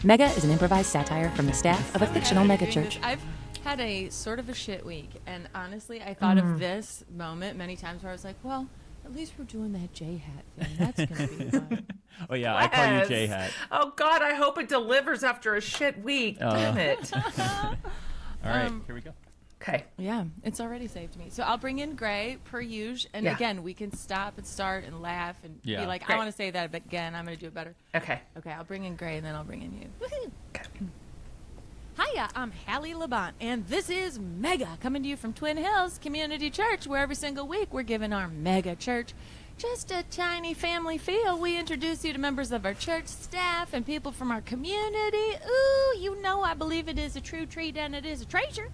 Mega is an improvised satire from the staff of a fictional megachurch. I've had a sort of a shit week, and honestly, I thought of this moment many times where I was like, well, at least we're doing that J-Hat thing. That's going to be fun. Oh, yeah, I call you J-Hat. Oh, God, I hope it delivers after a shit week. Damn it. All right, here we go. Okay. Yeah, it's already saved me. So I'll bring in Gray, per usual. And again, we can stop and start and laugh and be like, Great. I want to say that, but again, I'm going to do it better. Okay. Okay, I'll bring in Gray, and then I'll bring in you. Woohoo! Hiya, I'm Hallie Labont, and this is Mega, coming to you from Twin Hills Community Church, where every single week we're giving our mega church just a tiny family feel. We introduce you to members of our church staff and people from our community. Ooh, you know I believe it is a true treat and it is a treasure.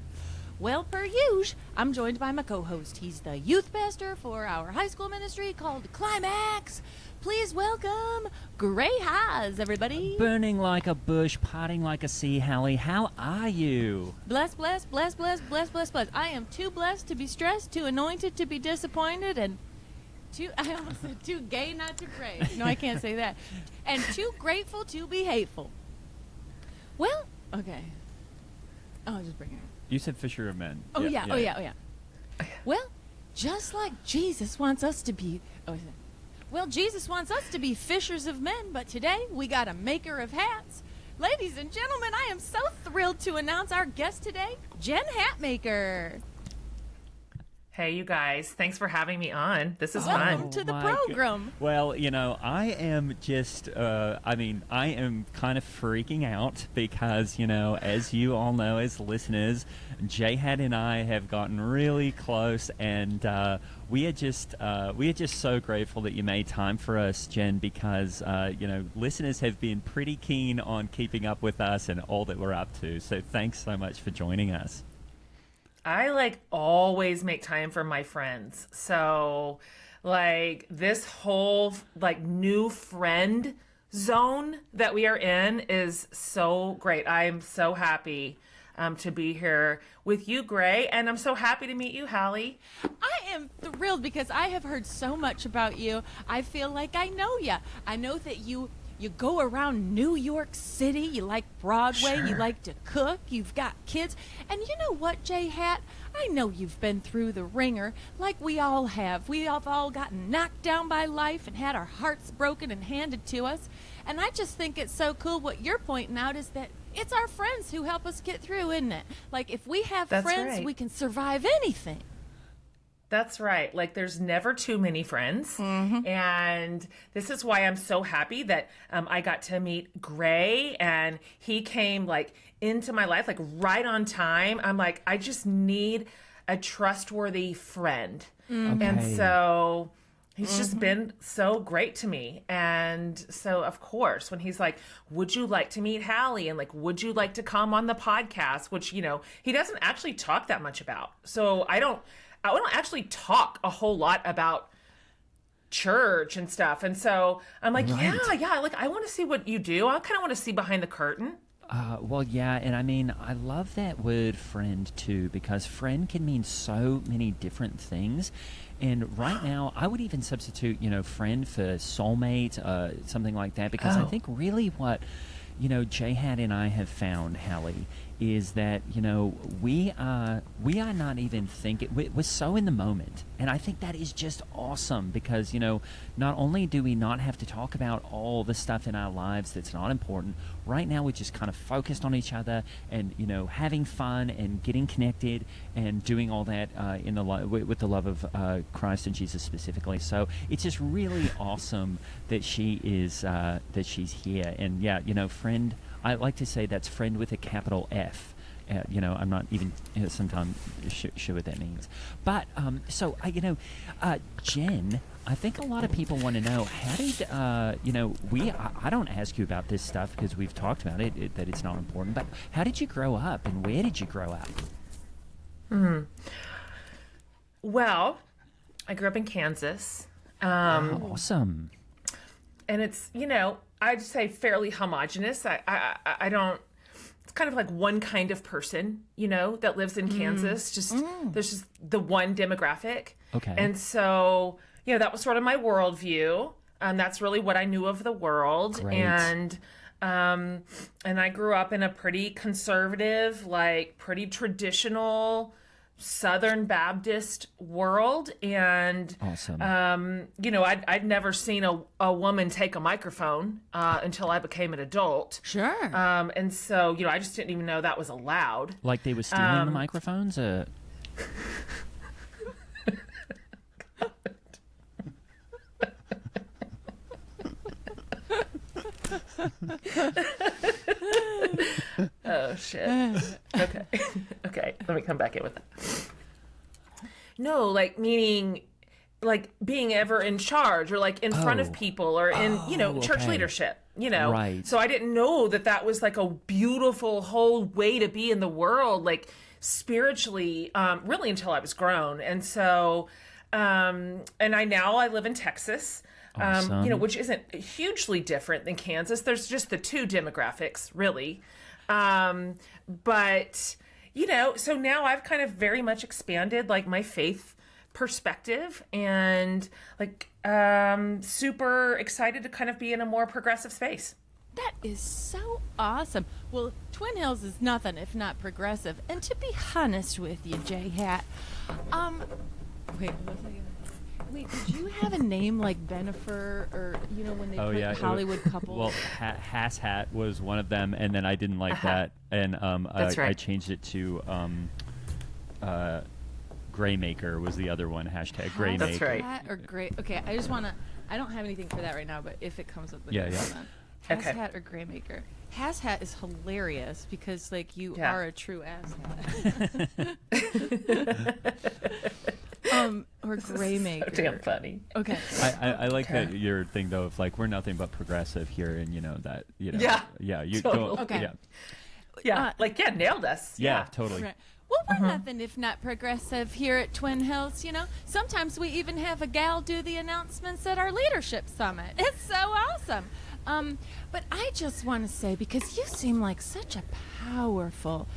Well, per usual, I'm joined by my co-host. He's the youth pastor for our high school ministry called Climax. Please welcome Gray Haas, everybody. Burning like a bush, parting like a sea, Hallie. How are you? Blessed, blessed, blessed, blessed, blessed, blessed, blessed. I am too blessed to be stressed, too anointed to be disappointed, and I almost said too gay not to pray. No, I can't say that. And too grateful to be hateful. Well, okay. I'll just bring her. You said fisher of men. Oh, yeah. Well, just like Jesus wants us to be... Well, Jesus wants us to be fishers of men, but today we got a maker of hats. Ladies and gentlemen, I am so thrilled to announce our guest today, Jen Hatmaker. Hey, you guys. Thanks for having me on. This is Welcome fun. to the program. God. Well, you know, I am just, I am kind of freaking out because, you know, as you all know as listeners, J-Hat and I have gotten really close, and we are just so grateful that you made time for us, Jen, because, you know, listeners have been pretty keen on keeping up with us and all that we're up to. So thanks so much for joining us. I always make time for my friends. So this whole new friend zone that we are in is so great. I am so happy to be here with you, Gray, and I'm so happy to meet you, Hallie. I am thrilled because I have heard so much about you. I feel like I know you. I know that you go around New York City, you like Broadway, Sure. You like to cook, you've got kids. And you know what, J-Hat? I know you've been through the ringer like we all have. We have all gotten knocked down by life and had our hearts broken and handed to us. And I just think it's so cool what you're pointing out is that it's our friends who help us get through, isn't it? Like if we have That's friends, right. we can survive anything. That's right. There's never too many friends. Mm-hmm. And this is why I'm so happy that I got to meet Gray, and he came into my life right on time. I'm I just need a trustworthy friend. Mm-hmm. And so he's just been so great to me. And so, of course, when he's would you like to meet Hallie? And would you like to come on the podcast? Which, you know, he doesn't actually talk that much about. So I don't actually talk a whole lot about church and stuff. And so I'm Right. yeah, I want to see what you do. I kind of want to see behind the curtain. Well, yeah, and I mean, I love that word friend, too, because friend can mean so many different things. And right now, I would even substitute, you know, friend for soulmate, something like that, because I think really what, you know, J-Hat and I have found, Hallie, is that, you know, we are not even thinking, we're so in the moment. And I think that is just awesome because, you know, not only do we not have to talk about all the stuff in our lives that's not important, right now we're just kind of focused on each other and, you know, having fun and getting connected and doing all that with the love of Christ and Jesus specifically. So it's just really awesome that she's here. And yeah, you know, friend, I like to say that's friend with a capital F. You know, I'm not even sometimes sure what that means. But Jen, I think a lot of people want to know, how did, you know, I don't ask you about this stuff because we've talked about it, that it's not important, but how did you grow up and where did you grow up? Well, I grew up in Kansas. Awesome. And it's, you know, I'd say fairly homogenous. I don't, it's kind of one kind of person, you know, that lives in Kansas. There's just the one demographic. Okay. And so, you know, that was sort of my worldview. That's really what I knew of the world. Great. And And I grew up in a pretty conservative, like pretty traditional Southern Baptist world. And, Awesome. you know, I'd never seen a woman take a microphone until I became an adult. Sure. And so, you know, I just didn't even know that was allowed. Like they were stealing the microphones? Oh, shit. Okay. Okay, let me come back in with that. No, like, meaning, like, being ever in charge or, like, in front of people or in, you know, church okay. leadership, you know? Right. So I didn't know that that was, like, a beautiful whole way to be in the world, like, spiritually, really until I was grown. And so, and I live in Texas. Awesome. You know, which isn't hugely different than Kansas. There's just the two demographics, really. But, you know, so now I've kind of very much expanded, like, my faith perspective and, like, super excited to kind of be in a more progressive space. That is so awesome. Well, Twin Hills is nothing if not progressive. And to be honest with you, J-Hat, wait, what was I gonna... Wait, did you have a name like Benifer or, you know, when they put Hollywood couples? Well, Hass Hat was one of them, and then I didn't like that, and That's right. I changed it to Graymaker was the other one, hashtag Graymaker. That's right. Hat or Gray? Okay, I just want to, I don't have anything for that right now, but if it comes up, Yeah. Hass Okay. Hat or Graymaker? Hass Hat is hilarious because, like, you Yeah. are a true ass hat. Or Graymaker. So damn funny. Okay. I like that your thing though of like we're nothing but progressive here, and you know that you Totally. go Okay. Yeah, nailed us. yeah totally. Right. Well, we're nothing if not progressive here at Twin Hills, you know. Sometimes we even have a gal do the announcements at our leadership summit. It's so awesome. But I just want to say, because you seem like such a powerful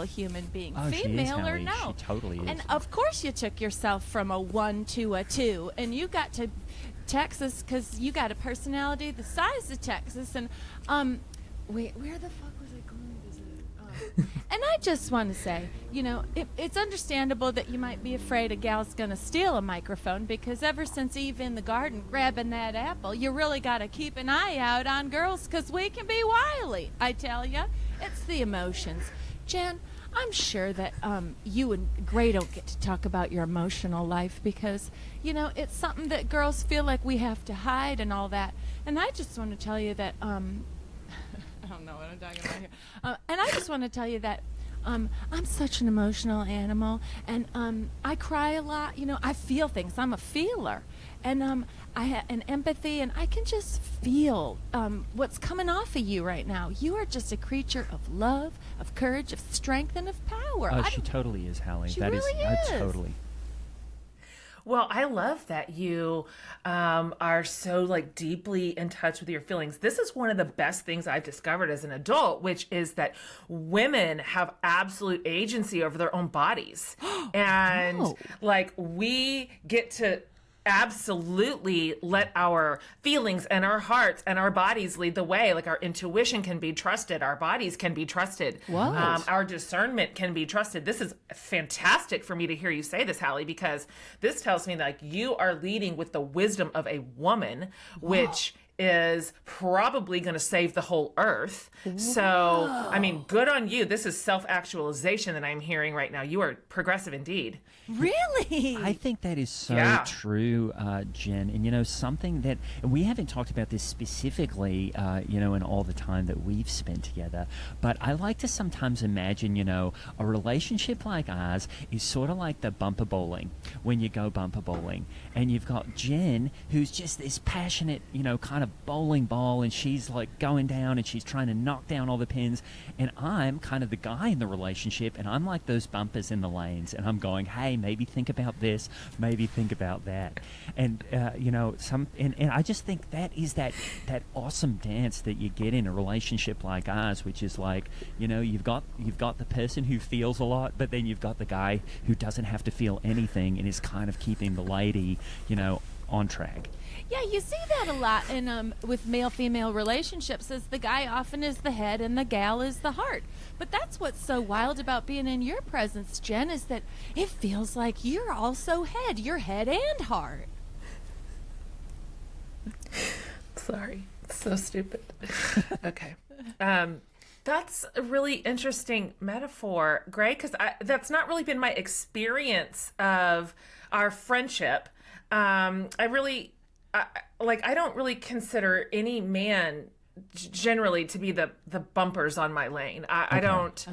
human being, Oh, she is, female or Hallie. no. She totally is. And of course you took yourself from a 1 to a 2, and you got to Texas because you got a personality the size of Texas. And wait, where the fuck was I going to visit? And I just want to say, you know, it's understandable that you might be afraid a gal's going to steal a microphone, because ever since Eve in the garden grabbing that apple, you really got to keep an eye out on girls, because we can be wily, I tell you. It's the emotions. Jen, I'm sure that you and Gray don't get to talk about your emotional life because, you know, it's something that girls feel like we have to hide and all that. And I just want to tell you that, I don't know what I'm talking about here. And I just want to tell you that I'm such an emotional animal, and I cry a lot. You know, I feel things. I'm a feeler. And I have an empathy, and I can just feel what's coming off of you right now. You are just a creature of love, of courage, of strength, and of power. Oh, she totally is, Hallie. She That really is is. totally. Well, I love that you are so like deeply in touch with your feelings. This is one of the best things I've discovered as an adult, which is that women have absolute agency over their own bodies. And Oh. like we get to absolutely let our feelings and our hearts and our bodies lead the way. Like our intuition can be trusted, our bodies can be trusted, What? our discernment can be trusted. This is fantastic for me to hear you say this, Hallie, because this tells me like you are leading with the wisdom of a woman, which is probably going to save the whole earth. So, I mean, good on you. This is self-actualization that I'm hearing right now. You are progressive indeed. Really? I think that is so Yeah. true, Jen. And, you know, something that and we haven't talked about this specifically, you know, in all the time that we've spent together. But I like to sometimes imagine, you know, a relationship like ours is sort of like the bumper bowling, when you go bumper bowling. And you've got Jen, who's just this passionate, you know, kind of bowling ball, and she's like going down and she's trying to knock down all the pins. And I'm kind of the guy in the relationship, and I'm like those bumpers in the lanes, and I'm going, hey, maybe think about this, maybe think about that. And you know, and I just think that is that awesome dance that you get in a relationship like ours, which is like, you know, you've got the person who feels a lot, but then you've got the guy who doesn't have to feel anything and is kind of keeping the lady, you know, on track. Yeah, you see that a lot in with male-female relationships, as the guy often is the head and the gal is the heart. But that's what's so wild about being in your presence, Jen, is that it feels like you're also head. You're head and heart. Sorry. So stupid. Okay. That's a really interesting metaphor, Gray, because that's not really been my experience of our friendship. I don't really consider any man generally to be the bumpers on my lane. I don't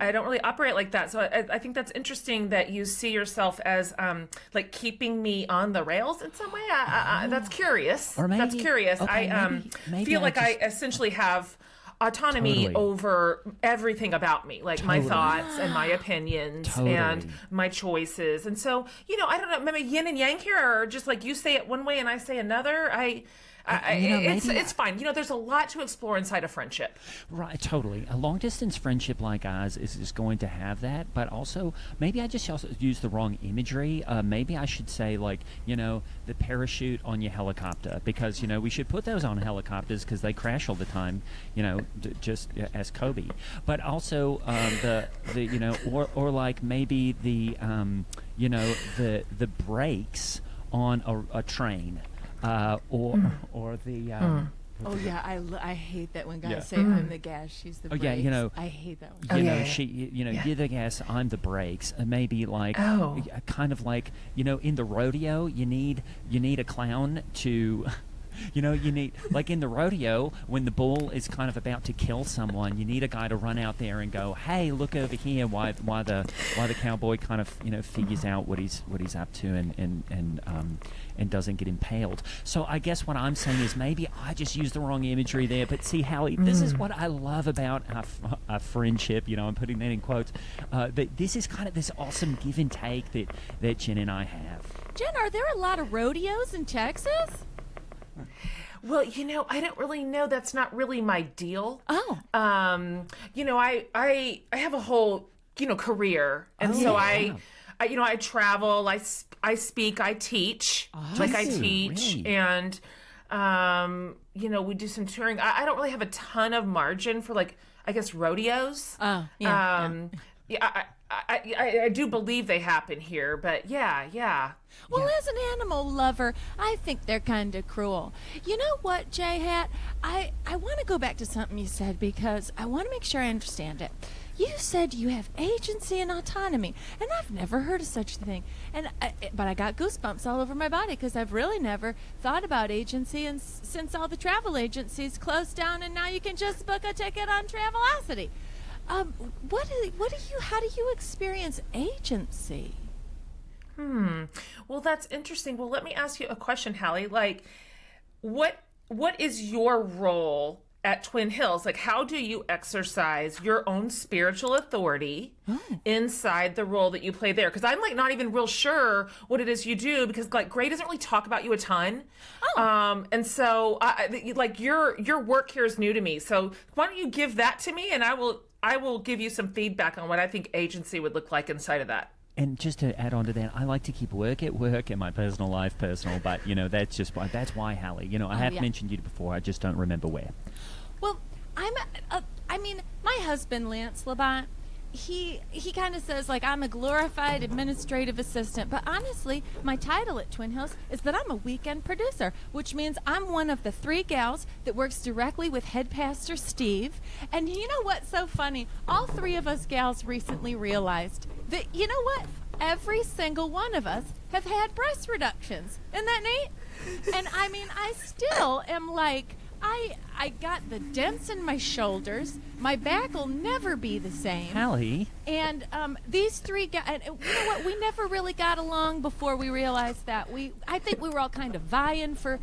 really operate like that. So I think that's interesting that you see yourself as like keeping me on the rails in some way. That's curious. Or maybe, that's curious. okay, I maybe feel like I just- essentially have autonomy Totally. over everything about me, like my Totally. thoughts and my opinions Totally. and my choices. And so, I don't know, maybe yin and yang here, or just like you say it one way and I say another. It's fine. There's a lot to explore inside a friendship. Right, totally. A long-distance friendship like ours is going to have that, but also maybe I just also used the wrong imagery. Maybe I should say, like, the parachute on your helicopter, because, we should put those on helicopters because they crash all the time, just as Kobe. But also or like maybe the brakes on a train. Or the Oh yeah, I hate that when guys Yeah. say I'm the gas, she's the Oh, brakes. yeah, I hate that one. you're the gas, I'm the brakes. Maybe like kind of like in the rodeo, you need a clown to. You need, like in the rodeo, when the bull is kind of about to kill someone, you need a guy to run out there and go, "Hey, look over here!" Why the cowboy kind of figures out what he's up to and doesn't get impaled. So I guess what I'm saying is maybe I just used the wrong imagery there. But see, Hallie, this is what I love about our friendship. I'm putting that in quotes. That this is kind of this awesome give and take that Jen and I have. Jen, are there a lot of rodeos in Texas? Well, I don't really know. That's not really my deal. Oh. I have a whole, career. And so yeah. I travel, I speak, I teach. I teach. Really? And, we do some touring. I don't really have a ton of margin for, I guess, rodeos. Oh, yeah. I do believe they happen here, but yeah. Well, as an animal lover, I think they're kind of cruel. You know what, J-Hat? I want to go back to something you said because I want to make sure I understand it. You said you have agency and autonomy, and I've never heard of such a thing. But I got goosebumps all over my body because I've really never thought about agency, and since all the travel agencies closed down, and now you can just book a ticket on Travelocity. How do you experience agency? Well, that's interesting. Well, let me ask you a question, Hallie. What is your role at Twin Hills? How do you exercise your own spiritual authority inside the role that you play there? Because I'm not even real sure what it is you do, because Gray doesn't really talk about you a ton. And so your work here is new to me. So why don't you give that to me, and I will give you some feedback on what I think agency would look like inside of that. And just to add on to that, I like to keep work at work and my personal life personal. But that's why Hallie. I have mentioned you before. I just don't remember where. Well, my husband, Lance Labont, he kind of says, I'm a glorified administrative assistant. But honestly, my title at Twin Hills is that I'm a weekend producer, which means I'm one of the 3 gals that works directly with head pastor Steve. And you know what's so funny? All 3 of us gals recently realized that, you know what? Every single one of us have had breast reductions. Isn't that neat? And I still am I got the dents in my shoulders. My back will never be the same. Hallie. And these 3 guys, and you know what? We never really got along before we realized that. I think we were all kind of vying for,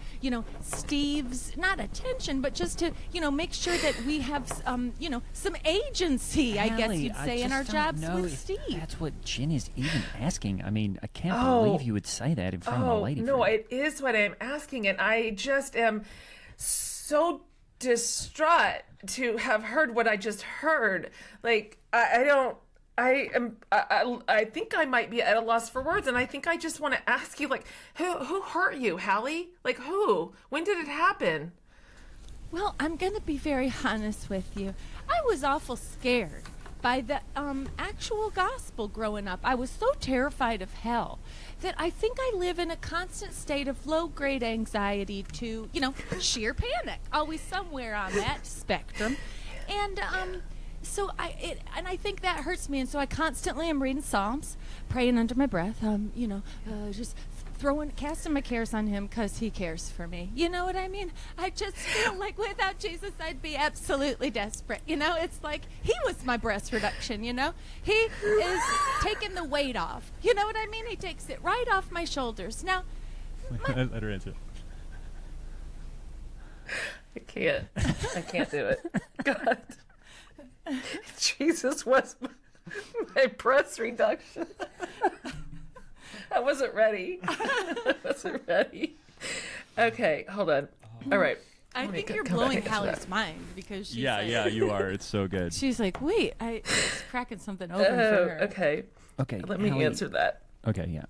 Steve's, not attention, but just to, make sure that we have, some agency, Hallie, I guess you'd say, in our jobs with Steve. That's what Jen is even asking. I can't believe you would say that in front of a lady. No, friend. it is what I'm asking, and I just am so distraught to have heard what I just heard. I don't I think I might be at a loss for words, and I think I just want to ask you, like, who hurt you, Hallie? Like, who? When did it happen? Well, I'm going to be very honest with you. I was awful scared by the actual gospel growing up. I was so terrified of hell that I think I live in a constant state of low-grade anxiety to, sheer panic, always somewhere on that spectrum. And so I think that hurts me, and so I constantly am reading Psalms, praying under my breath, just casting my cares on him because he cares for me. You know what I mean? I just feel like without Jesus, I'd be absolutely desperate. It's like he was my breast reduction, He is taking the weight off. You know what I mean? He takes it right off my shoulders. Now, let her answer. I can't do it. God. Jesus was my breast reduction. I wasn't ready. Okay, hold on. All right. I think you're blowing Hallie's mind because she's Yeah, you are. It's so good. She's like, wait, I was cracking something open for her. Okay. Let me answer that. Okay, yeah.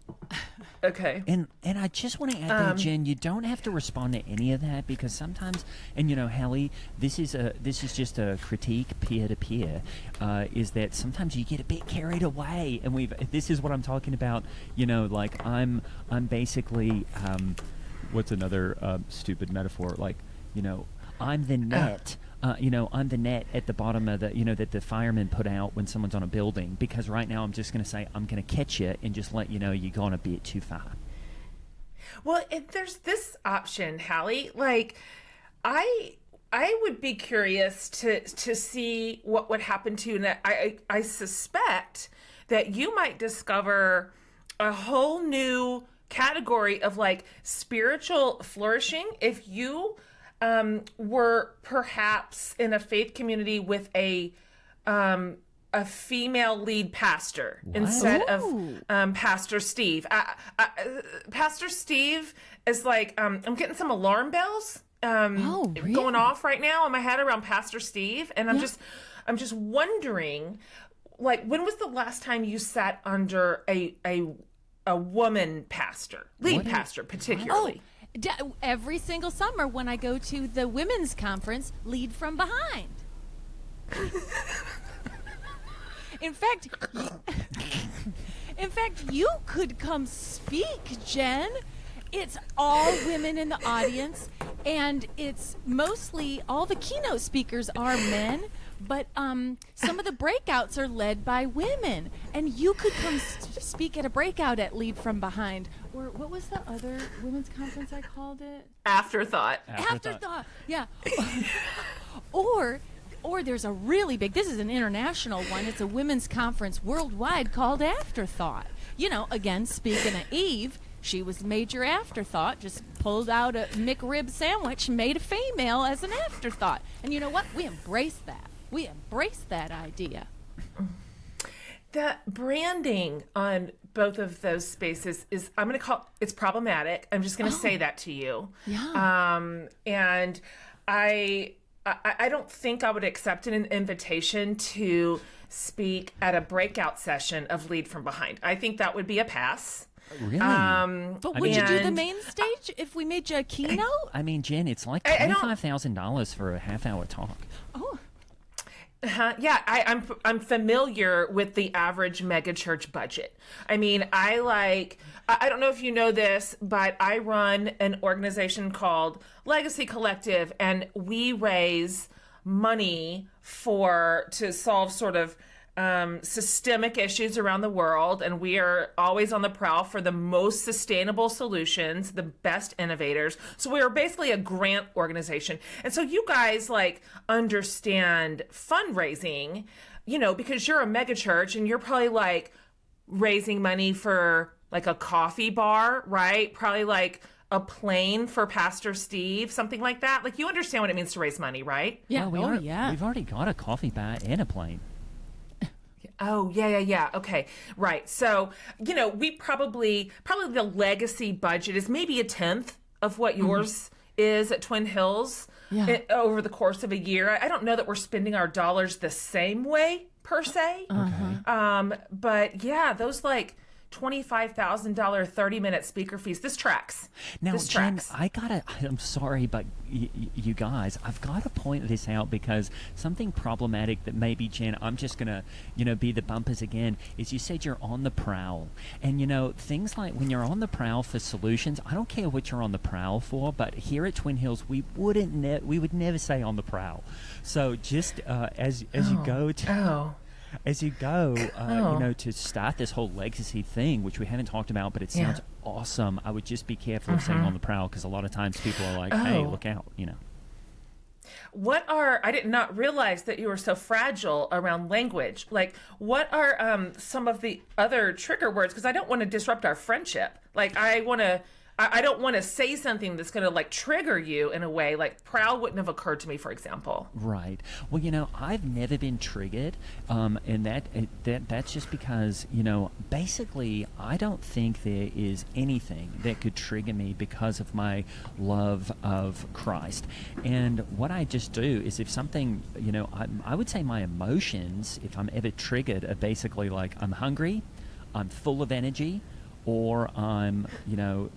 Okay. And I just want to add that, Jen, you don't have to respond to any of that because sometimes, and Hallie, this is just a critique peer to peer, is that sometimes you get a bit carried away, and this is what I'm talking about. Like I'm basically, what's another stupid metaphor? Like, I'm the net. I'm the net at the bottom of the, that the firemen put out when someone's on a building. Because right now I'm just going to say I'm going to catch you and just let you know you're going a bit too far. Well, there's this option, Hallie. Like, I would be curious to see what would happen to you. And I suspect that you might discover a whole new category of like spiritual flourishing if you were perhaps in a faith community with a female lead pastor instead of Pastor Steve. Pastor Steve is like I'm getting some alarm bells really? going off right now in my head around Pastor Steve, and I'm just wondering, like, when was the last time you sat under a woman pastor, lead pastor particularly? Every single summer when I go to the women's conference, Lead from Behind. In fact, you could come speak, Jen. It's all women in the audience, and it's mostly all the keynote speakers are men, but some of the breakouts are led by women. And you could come speak at a breakout at Lead from Behind. Or what was the other women's conference I called it? Afterthought. Yeah. Or there's a really big, this is an international one, it's a women's conference worldwide called Afterthought. Again, speaking of Eve, she was major afterthought, just pulled out a McRib sandwich and made a female as an afterthought. And you know what? We embrace that. We embrace that idea. The branding on both of those spaces is, I'm going to call it's problematic. I'm just going to say that to you. Yeah. And I don't think I would accept an invitation to speak at a breakout session of Lead from Behind. I think that would be a pass. Really? But would you do the main stage if we made you a keynote? I mean, Jen, it's like $25,000 for a half-hour talk. Oh. Yeah, I'm familiar with the average megachurch budget. I mean, I don't know if you know this, but I run an organization called Legacy Collective, and we raise money to solve sort of systemic issues around the world, and we are always on the prowl for the most sustainable solutions, the best innovators. So we are basically a grant organization. And so you guys understand fundraising, because you're a mega church and you're probably raising money for a coffee bar, right? Probably a plane for Pastor Steve, something like that. You understand what it means to raise money, right? Yeah. Well, yeah. We've already got a coffee bar and a plane. Oh, yeah. Okay. Right. So, we probably the legacy budget is maybe 1/10 of what yours is at Twin Hills over the course of a year. I don't know that we're spending our dollars the same way per se. But yeah, those like $25,000 30-minute speaker fees. This tracks. Now, this Jen, tracks. I'm sorry, but you guys, I've got to point this out because something problematic that maybe, Jen, I'm just going to, be the bumpers again, is you said you're on the prowl. And, things like when you're on the prowl for solutions, I don't care what you're on the prowl for, but here at Twin Hills, we would never say on the prowl. So just as you go to... As you go, to start this whole legacy thing, which we haven't talked about, but it sounds awesome. I would just be careful of saying on the prowl because a lot of times people are like, hey, look out, I did not realize that you were so fragile around language. Like, what are some of the other trigger words? Because I don't want to disrupt our friendship. Like, I don't want to say something that's going to like trigger you in a way. Like prowl wouldn't have occurred to me, for example. Right. Well, I've never been triggered, and that's just because basically I don't think there is anything that could trigger me because of my love of Christ. And what I just do is if something, I would say my emotions, if I'm ever triggered, are basically like I'm hungry, I'm full of energy. Or I'm,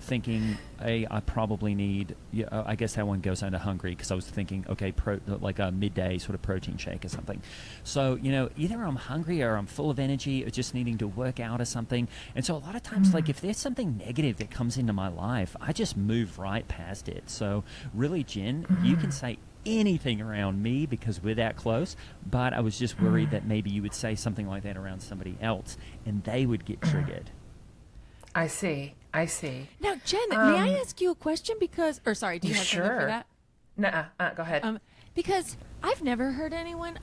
thinking, hey, I probably need. I guess that one goes under hungry because I was thinking, okay, like a midday sort of protein shake or something. So either I'm hungry or I'm full of energy or just needing to work out or something. And so a lot of times, like if there's something negative that comes into my life, I just move right past it. So really, Jen, you can say anything around me because we're that close. But I was just worried that maybe you would say something like that around somebody else and they would get triggered. I see. Now, Jen, may I ask you a question? Do you have something for that? Nuh-uh. Go ahead. Because I've never heard anyone,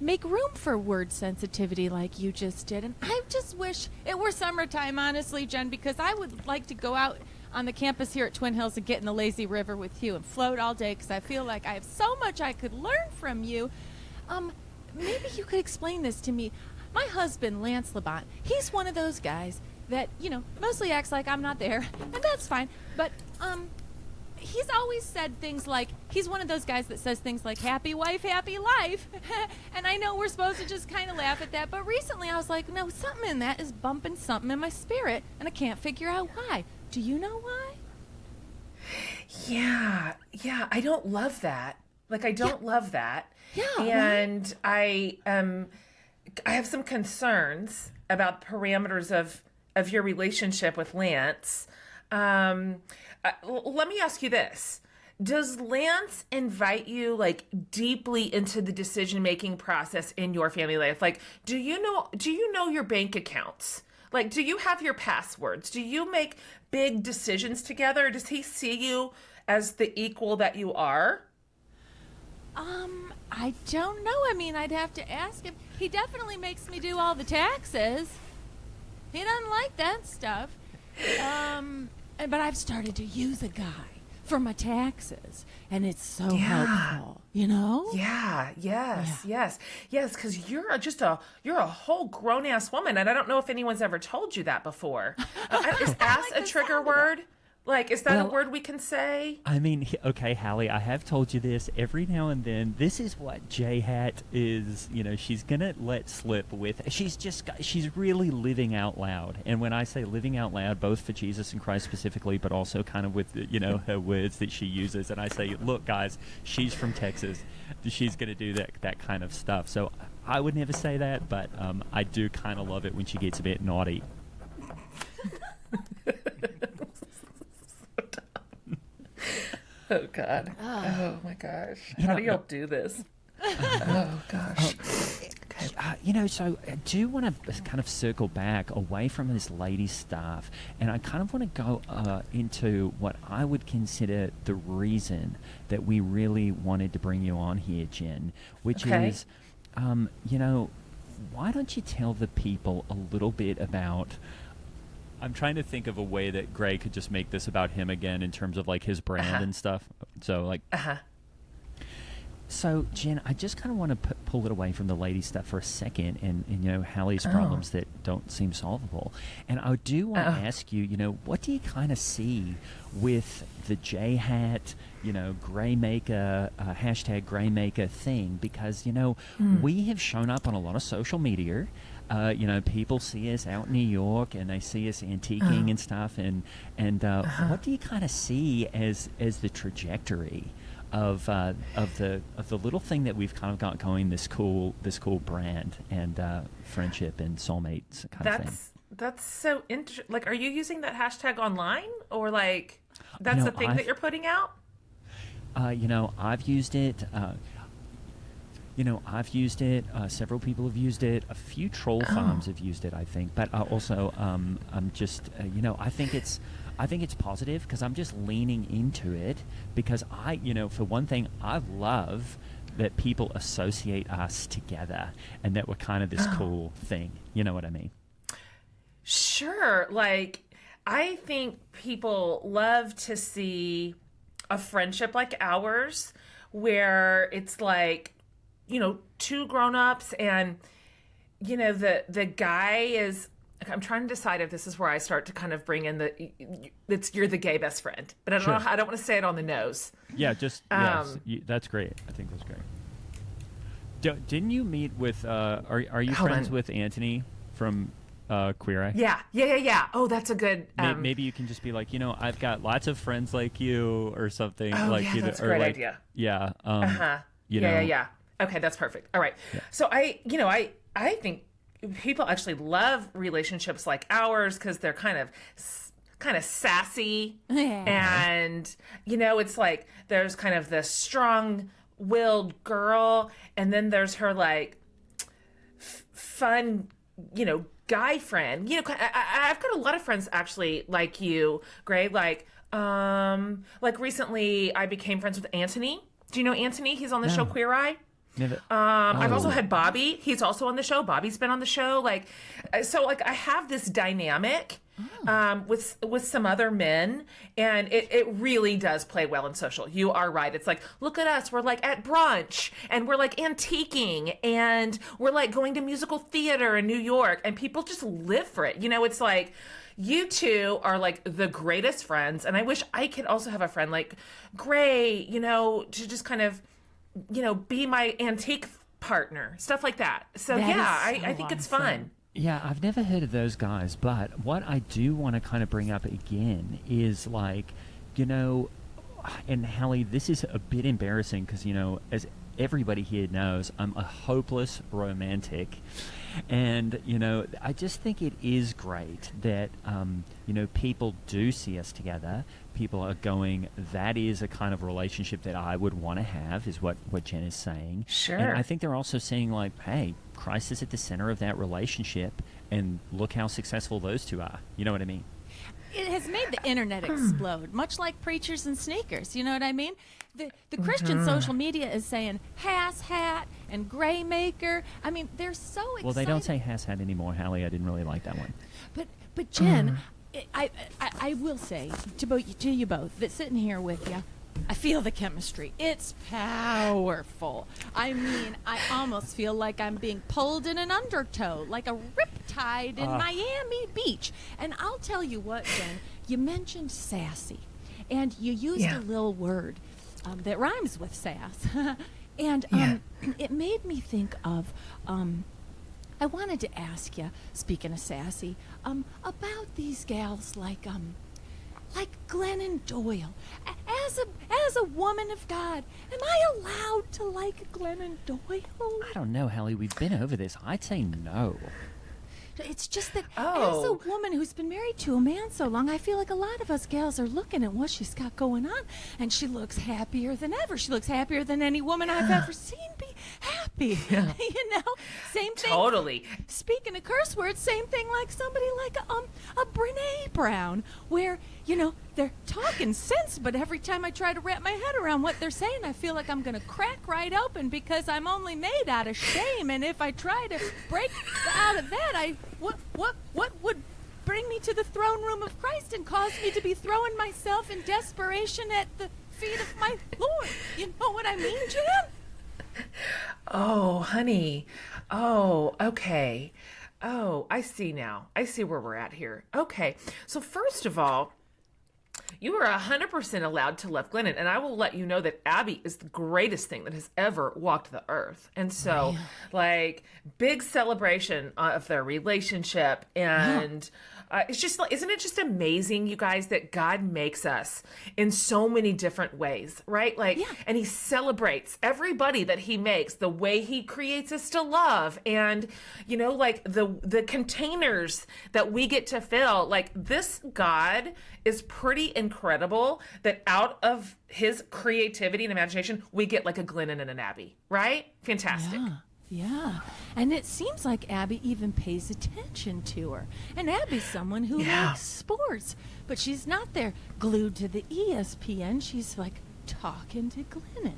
make room for word sensitivity like you just did. And I just wish it were summertime, honestly, Jen, because I would like to go out on the campus here at Twin Hills and get in the lazy river with you and float all day because I feel like I have so much I could learn from you. Maybe you could explain this to me. My husband, Lance Labont, he's one of those guys that, mostly acts like I'm not there, and that's fine. But he's always said things like, he's one of those guys that says things like, happy wife, happy life. And I know we're supposed to just kind of laugh at that, but recently I was like, no, something in that is bumping something in my spirit, and I can't figure out why. Do you know why? Yeah, I don't love that. Like, I don't love that. Yeah. And I have some concerns about parameters of your relationship with Lance. Let me ask you this. Does Lance invite you like deeply into the decision-making process in your family life? Like, do you know your bank accounts? Like, do you have your passwords? Do you make big decisions together? Does he see you as the equal that you are? I don't know. I mean, I'd have to ask him. He definitely makes me do all the taxes. He doesn't like that stuff. But I've started to use a guy for my taxes, and it's so helpful, Yeah, yes. Because you're a whole grown ass woman, and I don't know if anyone's ever told you that before. Is ass a trigger word? Like, is that a word we can say? I mean, okay, Hallie, I have told you this every now and then. This is what J-Hat is, she's going to let slip with. She's really living out loud. And when I say living out loud, both for Jesus and Christ specifically, but also kind of with, her words that she uses. And I say, look, guys, she's from Texas. She's going to do that kind of stuff. So I would never say that, but I do kind of love it when she gets a bit naughty. Oh, God. Oh, my gosh. How do y'all do this? Oh, gosh. So I do want to kind of circle back away from this lady stuff, and I kind of want to go into what I would consider the reason that we really wanted to bring you on here, Jen, which is, why don't you tell the people a little bit about... I'm trying to think of a way that Gray could just make this about him again in terms of like his brand and stuff. So like, So, Jen, I just kind of want to pull it away from the lady stuff for a second and Hallie's problems that don't seem solvable. And I do want to ask you, what do you kind of see with the J-hat, Graymaker, hashtag Graymaker thing? Because, we have shown up on a lot of social media. People see us out in New York and they see us antiquing and stuff. And what do you kind of see as the trajectory of the little thing that we've kind of got going, this cool brand and friendship and soulmates kind of thing? That's so interesting. Like, are you using that hashtag online, or like that's the thing that you're putting out? I've used it. I've used it. Several people have used it. A few troll farms have used it, I think. But also, I'm just, I think it's positive because I'm just leaning into it because for one thing, I love that people associate us together and that we're kind of this cool thing. You know what I mean? Sure. Like, I think people love to see a friendship like ours where it's like, two grown-ups and, the guy is, I'm trying to decide if this is where I start to kind of bring in you're the gay best friend, but I don't know. I don't want to say it on the nose. Yeah, just yes, that's great. I think that's great. Didn't you meet with? Are you friends with Anthony from Queer Eye? Yeah. Oh, that's a good. Maybe you can just be like, I've got lots of friends like you, or something. Oh, like, yeah, that's a great idea. Yeah. Yeah. Okay, that's perfect. All right. Yeah. So I think people actually love relationships like ours because they're kind of sassy, and it's like there's kind of this strong-willed girl, and then there's her like fun, guy friend. I've got a lot of friends actually like you, Gray. Like recently I became friends with Anthony. Do you know Anthony? He's on the show Queer Eye. Never. I've also had Bobby. He's also on the show. Bobby's been on the show. So I have this dynamic with some other men, and it really does play well in social. You are right. It's like, look at us. We're like at brunch, and we're like antiquing, and we're like going to musical theater in New York, and people just live for it. It's like, you two are like the greatest friends, and I wish I could also have a friend like Gray, to just kind of, be my antique partner, stuff like that. So I think it's fun. Yeah, I've never heard of those guys, but what I do want to kind of bring up again is like, and Hallie, this is a bit embarrassing because, as everybody here knows, I'm a hopeless romantic. And, I just think it is great that, people do see us together. People are going, that is a kind of relationship that I would want to have, is what Jen is saying. Sure. And I think they're also saying, like, hey, Christ is at the center of that relationship, and look how successful those two are. You know what I mean? It has made the internet explode, much like preachers and sneakers. You know what I mean? The Christian social media is saying Hass Hat and Graymaker. I mean, they're so excited. Well, they don't say Hass Hat anymore, Hallie. I didn't really like that one. But Jen, I will say to you both that sitting here with you, I feel the chemistry. It's powerful. I mean, I almost feel like I'm being pulled in an undertow, like a riptide in Miami Beach. And I'll tell you what, Jen, you mentioned sassy, and you used a little word that rhymes with sass. And it made me think of, I wanted to ask you, speaking of sassy, about these gals like Glennon Doyle. As a woman of God, am I allowed to like Glennon Doyle? I don't know, Hallie. We've been over this. I'd say no. It's just that as a woman who's been married to a man so long, I feel like a lot of us gals are looking at what she's got going on, and she looks happier than ever. She looks happier than any woman I've ever seen be happy. Yeah. Same thing. Totally. Speaking of curse words, same thing like somebody like a Brene Brown, where they're talking sense, but every time I try to wrap my head around what they're saying, I feel like I'm going to crack right open because I'm only made out of shame. And if I try to break out of that, what would bring me to the throne room of Christ and cause me to be throwing myself in desperation at the feet of my Lord? You know what I mean, Jim? Oh, honey. Oh, okay. Oh, I see now. I see where we're at here. Okay. So first of all, you are 100% allowed to love Glennon, and I will let you know that Abby is the greatest thing that has ever walked the earth. And so, like, big celebration of their relationship, and it's just like, isn't it just amazing, you guys, that God makes us in so many different ways, right? Like, and He celebrates everybody that He makes, the way He creates us to love, and you know, like the containers that we get to fill. Like, this God is pretty incredible that out of His creativity and imagination, we get like a Glennon and an Abby, right? Fantastic. Yeah, and it seems like Abby even pays attention to her. And Abby's someone who likes sports, but she's not there glued to the ESPN. She's like talking to Glennon.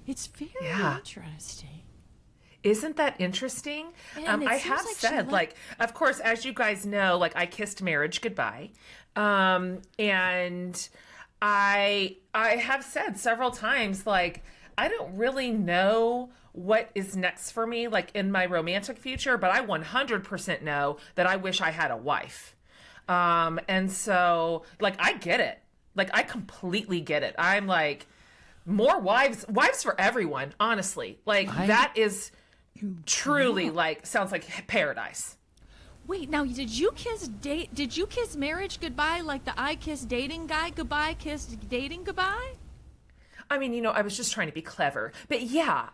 It's very interesting. Isn't that interesting? I have said, like, of course, as you guys know, like, I kissed marriage goodbye. And I have said several times, like, I don't really know what is next for me, like, in my romantic future, but I 100% know that I wish I had a wife. And so, like, I get it. Like, I completely get it. I'm like, more wives for everyone, honestly. Like, that is truly, like, sounds like paradise. Wait, now did you kiss marriage goodbye like the I kiss dating guy goodbye kissed dating goodbye? I mean, you know, I was just trying to be clever, but yeah,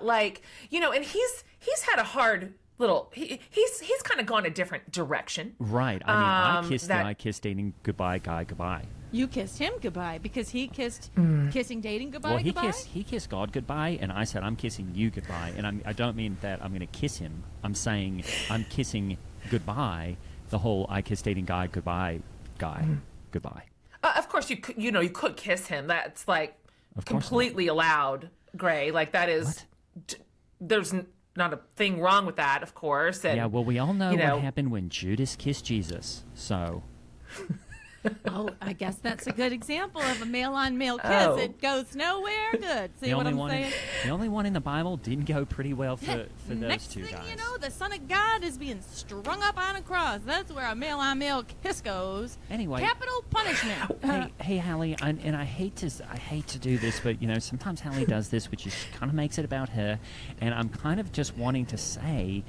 like, you know, and he's had a hard little, he's kind of gone a different direction. Right. I mean, I kissed the I kiss dating goodbye guy goodbye. You kissed him goodbye because he kissed kissing dating goodbye. Well, he kissed God goodbye, and I said I'm kissing you goodbye, and I don't mean that I'm going to kiss him. I'm saying I'm kissing goodbye. The whole I kiss dating guy goodbye goodbye. Of course, you could kiss him. That's like completely allowed, Gray. Like, that is, there's not a thing wrong with that, of course. And, yeah, well, we all know what happened when Judas kissed Jesus, so. Oh, I guess that's a good example of a male-on-male kiss. It goes nowhere good. See what I'm saying? The only one in the Bible didn't go pretty well for those Next two thing guys. you know, the Son of God is being strung up on a cross. That's where a male-on-male kiss goes. Anyway, capital punishment. Hey, Hallie, and I hate to do this, but you know, sometimes Hallie does this, which is kind of makes it about her, and I'm kind of just wanting to say,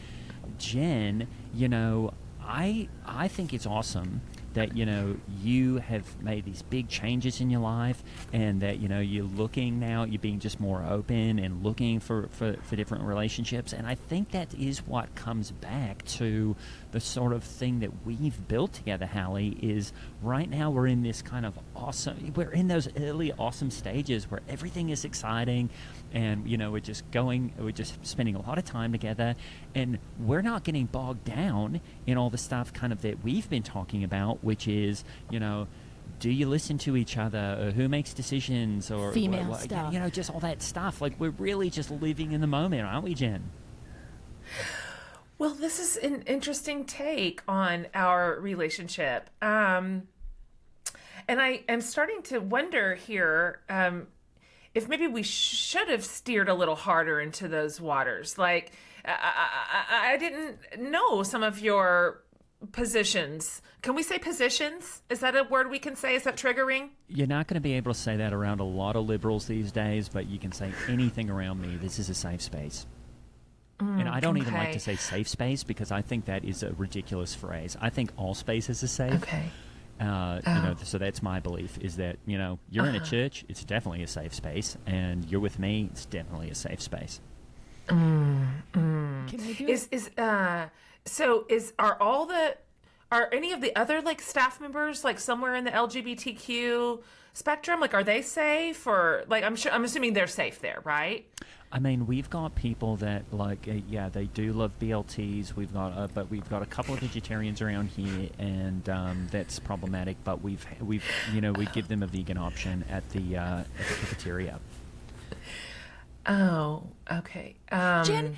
Jen, you know, I think it's awesome that, you know, you have made these big changes in your life, and that, you know, you're being just more open and looking for different relationships. And I think that is what comes back to the sort of thing that we've built together, Hallie, is right now we're in this kind of we're in those early awesome stages where everything is exciting, and, you know, we're just spending a lot of time together, and we're not getting bogged down in all the stuff kind of that we've been talking about, which is, you know, do you listen to each other, or who makes decisions, or female stuff, you know, just all that stuff. Like, we're really just living in the moment, aren't we, Jen? Well, this is an interesting take on our relationship. And I am starting to wonder here if maybe we should have steered a little harder into those waters. Like, I didn't know some of your positions. Can we say positions? Is that a word we can say? Is that triggering? You're not going to be able to say that around a lot of liberals these days, but you can say anything around me. This is a safe space. And I don't even like to say safe space, because I think that is a ridiculous phrase. I think all spaces are safe. Okay. You know, so that's my belief, is that, you know, you're in a church, it's definitely a safe space, and you're with me, it's definitely a safe space. Can we do Are any of the other, like, staff members, like, somewhere in the LGBTQ spectrum? Like, are they safe, or, like, I'm assuming they're safe there, right? I mean, we've got people that, like, they do love BLTs. But we've got a couple of vegetarians around here, and that's problematic. But we give them a vegan option at the cafeteria. Oh, okay. Jen,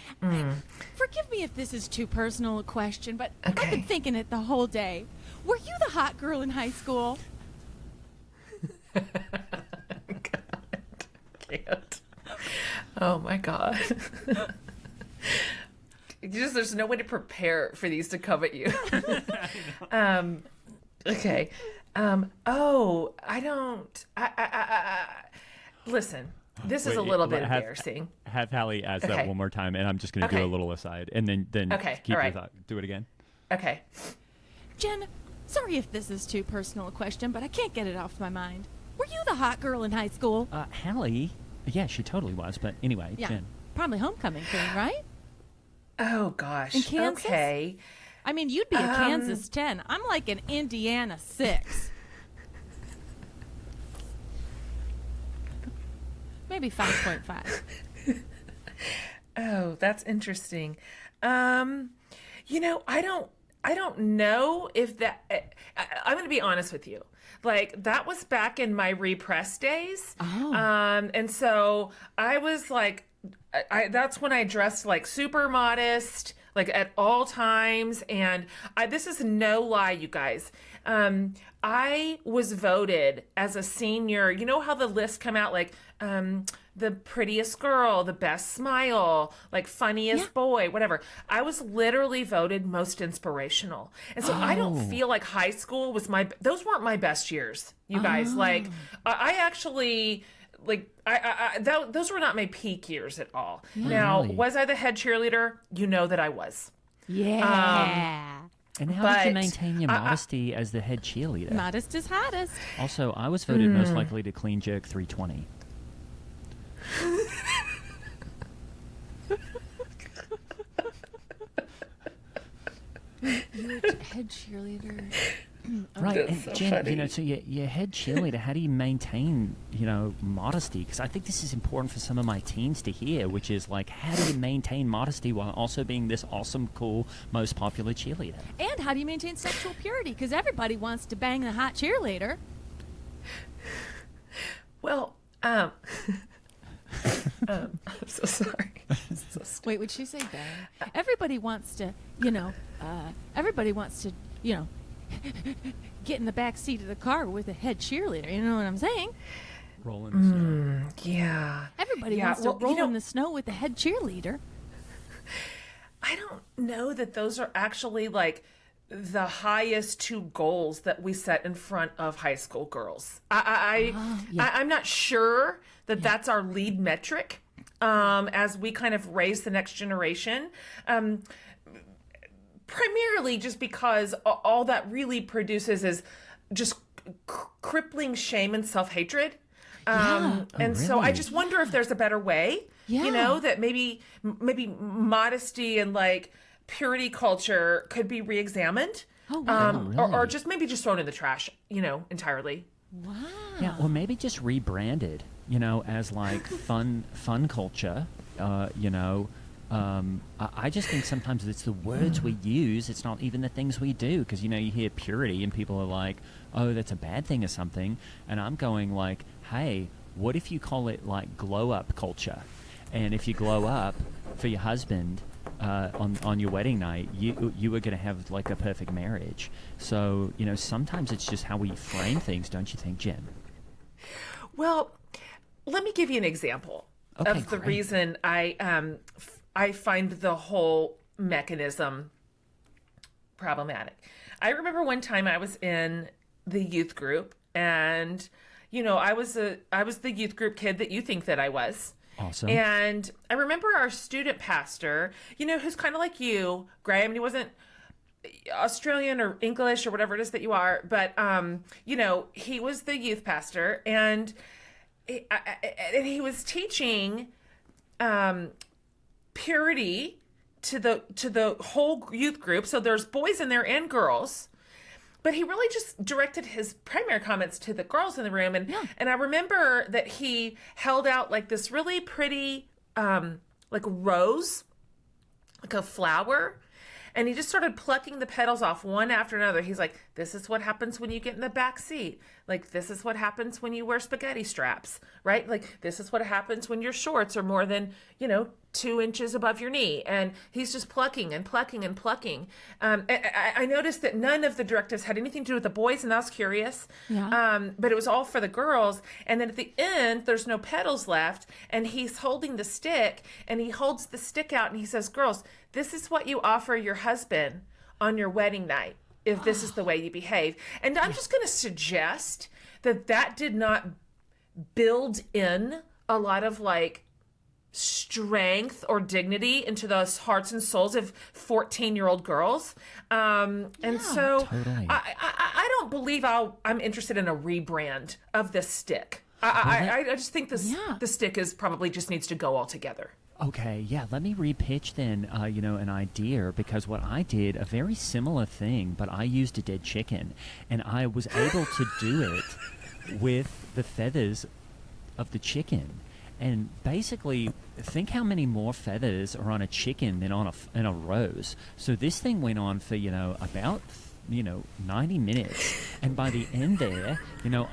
forgive me if this is too personal a question, but I've been thinking it the whole day. Were you the hot girl in high school? God, can't. Oh my God. There's no way to prepare for these to come at you. Okay. Listen, this is a little bit embarrassing. Have Hallie ask that one more time, and I'm just going to do a little aside, and then Okay, keep all your right. thought. Do it again. Okay. Jen, sorry if this is too personal a question, but I can't get it off my mind. Were you the hot girl in high school? Hallie, yeah, she totally was, but anyway, Yeah. Jen. Probably homecoming queen, right? Oh gosh. In Kansas? Okay. I mean, you'd be a Kansas 10. I'm like an Indiana 6. Maybe 5.5. Oh, that's interesting. I don't know if that. I'm going to be honest with you. Like, that was back in my repressed days. Oh. And so I was like, that's when I dressed like super modest, like at all times. And this is no lie, you guys. I was voted as a senior. You know how the lists come out, like the prettiest girl, the best smile, like funniest boy, whatever. I was literally voted most inspirational. And so I don't feel like high school was those weren't my best years, you guys. Like, I actually, like, those were not my peak years at all. Now, Really? was I the head cheerleader? You know that I was. Yeah. And how did you But maintain your modesty as the head cheerleader? Modest is hottest. Also, I was voted most likely to clean jerk 320. You were head cheerleader. Right, That's and so Jen, funny. so you're head cheerleader. How do you maintain, modesty? Because I think this is important for some of my teens to hear, which is like, how do you maintain modesty while also being this awesome, cool, most popular cheerleader? And how do you maintain sexual purity? Because everybody wants to bang the hot cheerleader. Well, I'm so sorry. So stupid. Wait, would she say bang? Everybody wants to, get in the back seat of the car with a head cheerleader. You know what I'm saying? Rolling the snow. Yeah. Everybody Yeah, wants to well, roll in the snow with the head cheerleader. I don't know that those are actually like the highest two goals that we set in front of high school girls. I'm not sure that that's our lead metric as we kind of raise the next generation. Primarily just because all that really produces is just crippling shame and self-hatred. And so I really? just wonder if there's a better way, Yeah. that maybe modesty and like purity culture could be re-examined. Oh, wow. Or just maybe just thrown in the trash, entirely. Wow. Yeah, or maybe just rebranded, as like fun culture. I just think sometimes it's the words we use. It's not even the things we do. Because, you hear purity and people are like, oh, that's a bad thing or something. And I'm going like, hey, what if you call it like glow up culture? And if you glow up for your husband on your wedding night, you are going to have like a perfect marriage. So, sometimes it's just how we frame things, don't you think, Jen? Well, let me give you an example of the great. reason I find the whole mechanism problematic. I remember one time I was in the youth group, and I was the youth group kid that you think that I was. Awesome. And I remember our student pastor, who's kind of like you, Graham. He wasn't Australian or English or whatever it is that you are, but he was the youth pastor, and he was teaching purity to the whole youth group. So there's boys in there and girls, but he really just directed his primary comments to the girls in the room. And and I remember that he held out like this really pretty like rose, like a flower. And he just started plucking the petals off one after another. He's like, this is what happens when you get in the back seat. Like, this is what happens when you wear spaghetti straps, right? Like, this is what happens when your shorts are more than, 2 inches above your knee, and he's just plucking and plucking and plucking. I noticed that none of the directives had anything to do with the boys, and I was curious. Yeah. But it was all for the girls. And then at the end, there's no petals left, and he's holding the stick, and he holds the stick out, and he says, "Girls, this is what you offer your husband on your wedding night, if this is the way you behave." And I'm just going to suggest that did not build in a lot of like strength or dignity into those hearts and souls of 14-year-old girls. So Totally. I don't believe I'm interested in a rebrand of this stick. I just think the stick is probably just needs to go altogether. Okay, yeah, let me repitch then, an idea, because what I did, a very similar thing, but I used a dead chicken, and I was able to do it with the feathers of the chicken. And basically, think how many more feathers are on a chicken than on a rose. So this thing went on for, about 90 minutes. And by the end there,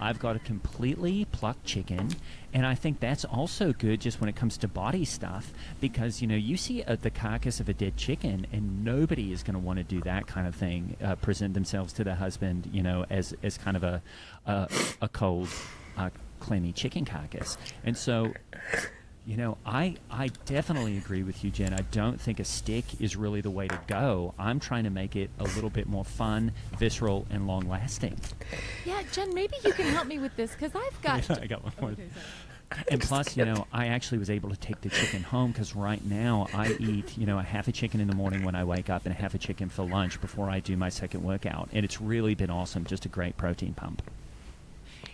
I've got a completely plucked chicken. And I think that's also good just when it comes to body stuff, because, you see the carcass of a dead chicken, and nobody is going to want to do that kind of thing, present themselves to their husband, as kind of a cold, clammy chicken carcass. And so, I definitely agree with you, Jen. I don't think a stick is really the way to go. I'm trying to make it a little bit more fun, visceral, and long-lasting. Yeah, Jen, maybe you can help me with this, because I've got... I got one more. And plus, I actually was able to take the chicken home, because right now I eat, a half a chicken in the morning when I wake up and a half a chicken for lunch before I do my second workout. And it's really been awesome, just a great protein pump.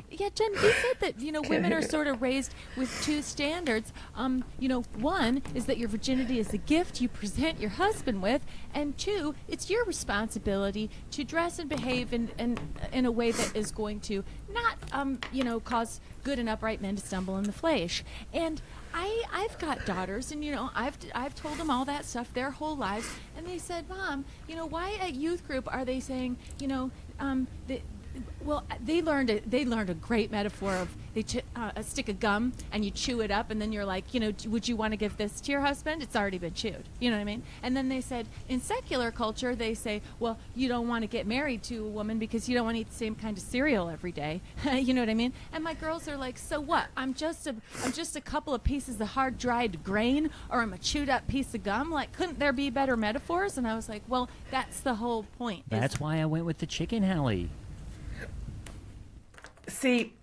Yeah, Jen, you said that, women are sort of raised with two standards. One is that your virginity is a gift you present your husband with, and two, it's your responsibility to dress and behave in a way that is going to not, cause good and upright men to stumble in the flesh. And I've got daughters, and, I've told them all that stuff their whole lives, and they said, "Mom, why at youth group are they saying, well, they learned a great metaphor of a stick of gum, and you chew it up, and then you're like, would you want to give this to your husband? It's already been chewed. You know what I mean? And then they said, in secular culture, they say, well, you don't want to get married to a woman because you don't want to eat the same kind of cereal every day. You know what I mean? And my girls are like, so what? I'm just a couple of pieces of hard dried grain, or I'm a chewed up piece of gum. Like, couldn't there be better metaphors? And I was like, well, that's the whole point. That's why I went with the chicken, Hallie. See,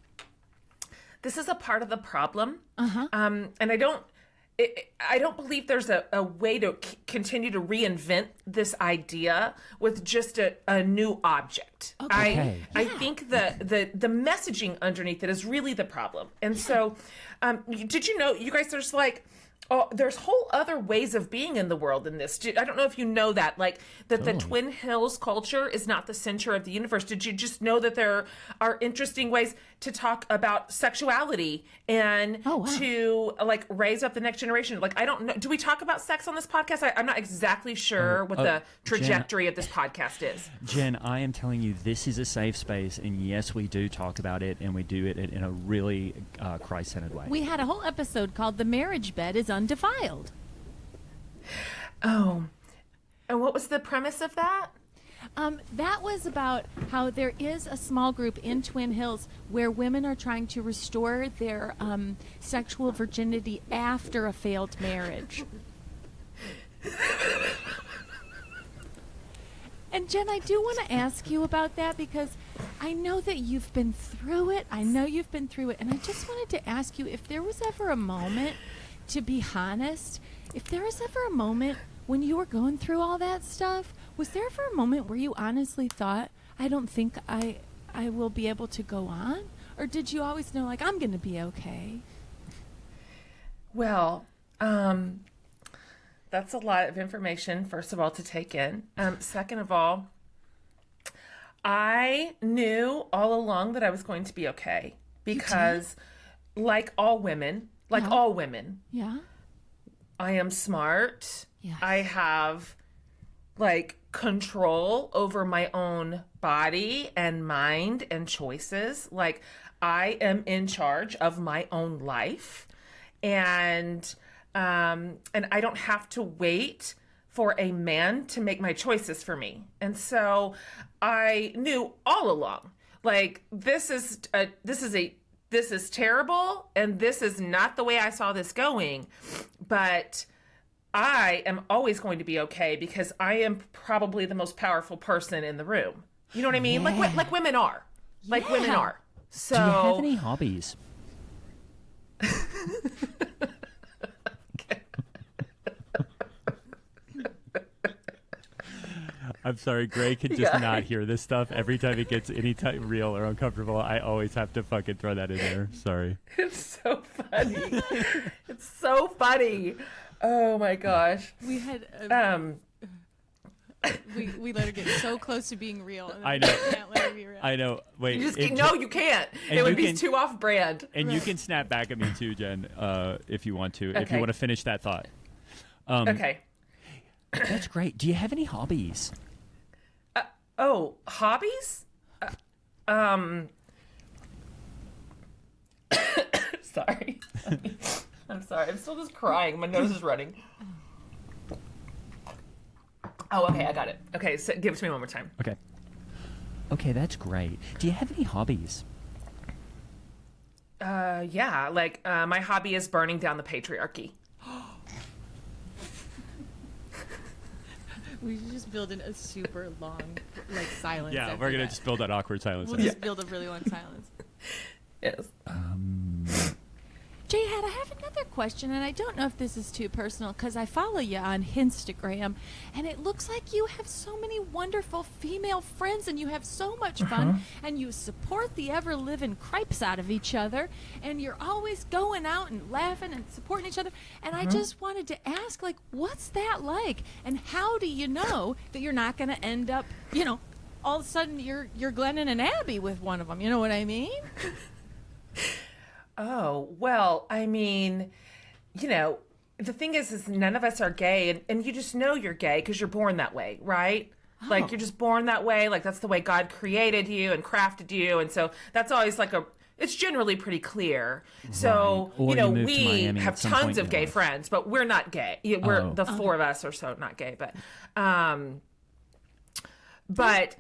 this is a part of the problem, and I don't believe there's a way to continue to reinvent this idea with just a new object. Okay. I think the messaging underneath it is really the problem. And so, did you know, you guys, there's whole other ways of being in the world in this. I don't know if you know that, like that Totally. the Twin Hills culture is not the center of the universe. Did you just know that there are interesting ways to talk about sexuality and to like raise up the next generation? Like, I don't know. Do we talk about sex on this podcast? I'm not exactly sure what the trajectory of this podcast is. Jen, I am telling you, this is a safe space, and yes, we do talk about it, and we do it in a really Christ-centered way. We had a whole episode called "The Marriage Bed is Undefiled." Oh, and what was the premise of that? That was about how there is a small group in Twin Hills where women are trying to restore their sexual virginity after a failed marriage. And Jen, I do want to ask you about that, because I know that you've been through it. And I just wanted to ask you if there was ever a moment, to be honest, if there was ever a moment when you were going through all that stuff, was there ever a moment where you honestly thought, I don't think I will be able to go on? Or did you always know, like, I'm going to be okay? Well, that's a lot of information, first of all, to take in. Second of all, I knew all along that I was going to be okay, because like all women, Yeah. I am smart. Yes. I have like control over my own body and mind and choices. Like, I am in charge of my own life. And and I don't have to wait for a man to make my choices for me. And so I knew all along, like, this is terrible, and this is not the way I saw this going, but I am always going to be okay because I am probably the most powerful person in the room. You know what I mean? Yeah. Like women are. Like women are. So Do you have any hobbies? I'm sorry, Gray can just not hear this stuff. Every time it gets any type real or uncomfortable, I always have to fucking throw that in there. Sorry. It's so funny. It's so funny. Oh my gosh. We had we let her get so close to being real. And I know. We can't let her be real. I know. Wait. No, you can't. And It would you be can- too off brand. And you can snap back at me too, Jen, if you want to. If Okay. you want to finish that thought. Okay. That's great. Do you have any hobbies? Oh, hobbies? Sorry. I'm sorry. I'm still just crying. My nose is running. Oh, okay. I got it. Okay, so give it to me one more time. Okay. Okay, that's great. Do you have any hobbies? Yeah. Like, my hobby is burning down the patriarchy. We should just build in a super long, like, silence. Yeah, after we're gonna that. just build that awkward silence. We'll just build a really long silence. Yes. Jihad, I have another question, and I don't know if this is too personal because I follow you on Instagram, and it looks like you have so many wonderful female friends, and you have so much fun, and you support the ever-living cripes out of each other, and you're always going out and laughing and supporting each other. And I just wanted to ask, like, what's that like, and how do you know that you're not going to end up, all of a sudden you're Glennon and Abby with one of them? You know what I mean? Oh, well, I mean, the thing is none of us are gay, and you just know you're gay because you're born that way, right? Like, you're just born that way. Like, that's the way God created you and crafted you. And so that's always it's generally pretty clear. So, Right. Or you moved to we Miami have at some tons point of in gay life. friends, but we're not gay. We're Oh. the four of us or so, not gay, but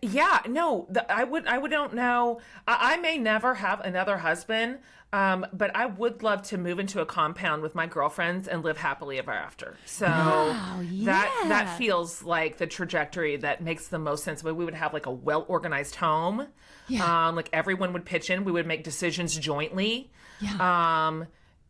yeah, no, I don't know. I may never have another husband, but I would love to move into a compound with my girlfriends and live happily ever after. So that feels like the trajectory that makes the most sense. We would have like a well-organized home. Yeah. Like everyone would pitch in. We would make decisions jointly. Yeah.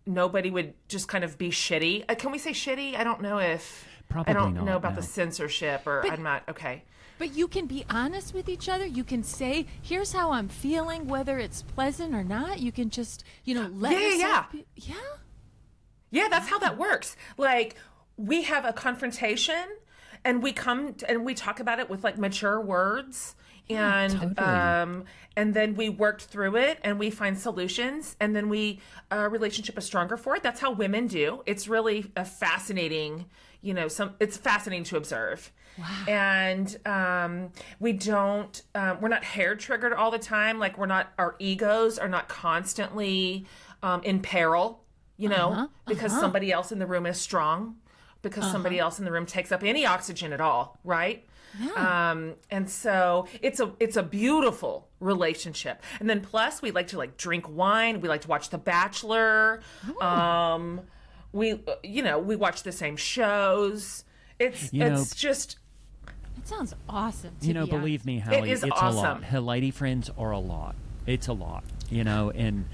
Nobody would just kind of be shitty. Can we say shitty? I don't know if Probably I don't not, know about no. the censorship, or I'm not okay. But you can be honest with each other. You can say, here's how I'm feeling, whether it's pleasant or not. You can just, let yourself be. Yeah? Yeah, that's how that works. Like, we have a confrontation, and we and we talk about it with like mature words, and totally. And then we worked through it, and we find solutions, and then our relationship is stronger for it. That's how women do. It's really a fascinating, it's fascinating to observe. Wow. And we're not hair triggered all the time. Like, our egos are not constantly in peril, because somebody else in the room is strong, because somebody else in the room takes up any oxygen at all, right? Yeah. And so it's a beautiful relationship. And then plus we like to drink wine. We like to watch The Bachelor. We watch the same shows. It's just. It sounds awesome. To be Believe me, Hallie, is it's awesome. a lot. Her lady friends are a lot. It's a lot, and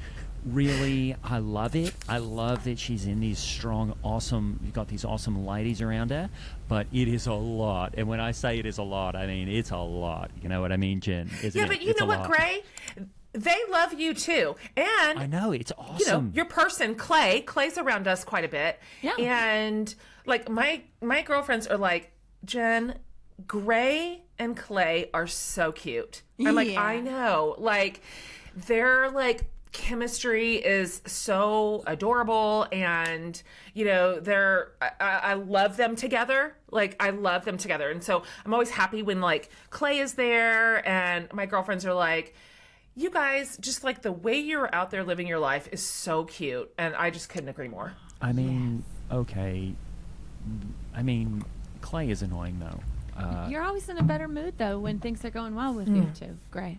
really, I love it. I love that she's in these strong, awesome, you've got these awesome ladies around her, but it is a lot. And when I say it is a lot, I mean, it's a lot. You know what I mean, Jen? Isn't Yeah, it? but you It's know a what, lot. Gray? They love you too. And I know, it's awesome. your person, Clay's around us quite a bit. Yeah. And like my girlfriends are like, Jen, Gray and Clay are so cute. I'm like, Yeah. I know. Like, their chemistry is so adorable, and I love them together. Like, I love them together. And so I'm always happy when Clay is there, and my girlfriends are like, you guys, just the way you're out there living your life is so cute, and I just couldn't agree more. I mean, okay. I mean, Clay is annoying though. You're always in a better mood though when things are going well with you too. Great.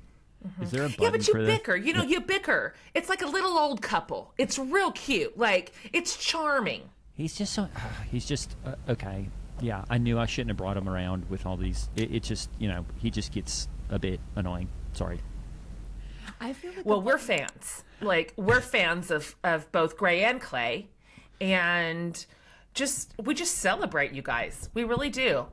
Is there a button Yeah, but you for this? bicker. You know, you bicker. It's like a little old couple. It's real cute. Like, it's charming. He's just so. He's just okay. Yeah, I knew I shouldn't have brought him around with all these. It just, he just gets a bit annoying. Sorry. I feel like Well, we're fans. Like, we're fans of both Gray and Clay. And we just celebrate you guys. We really do.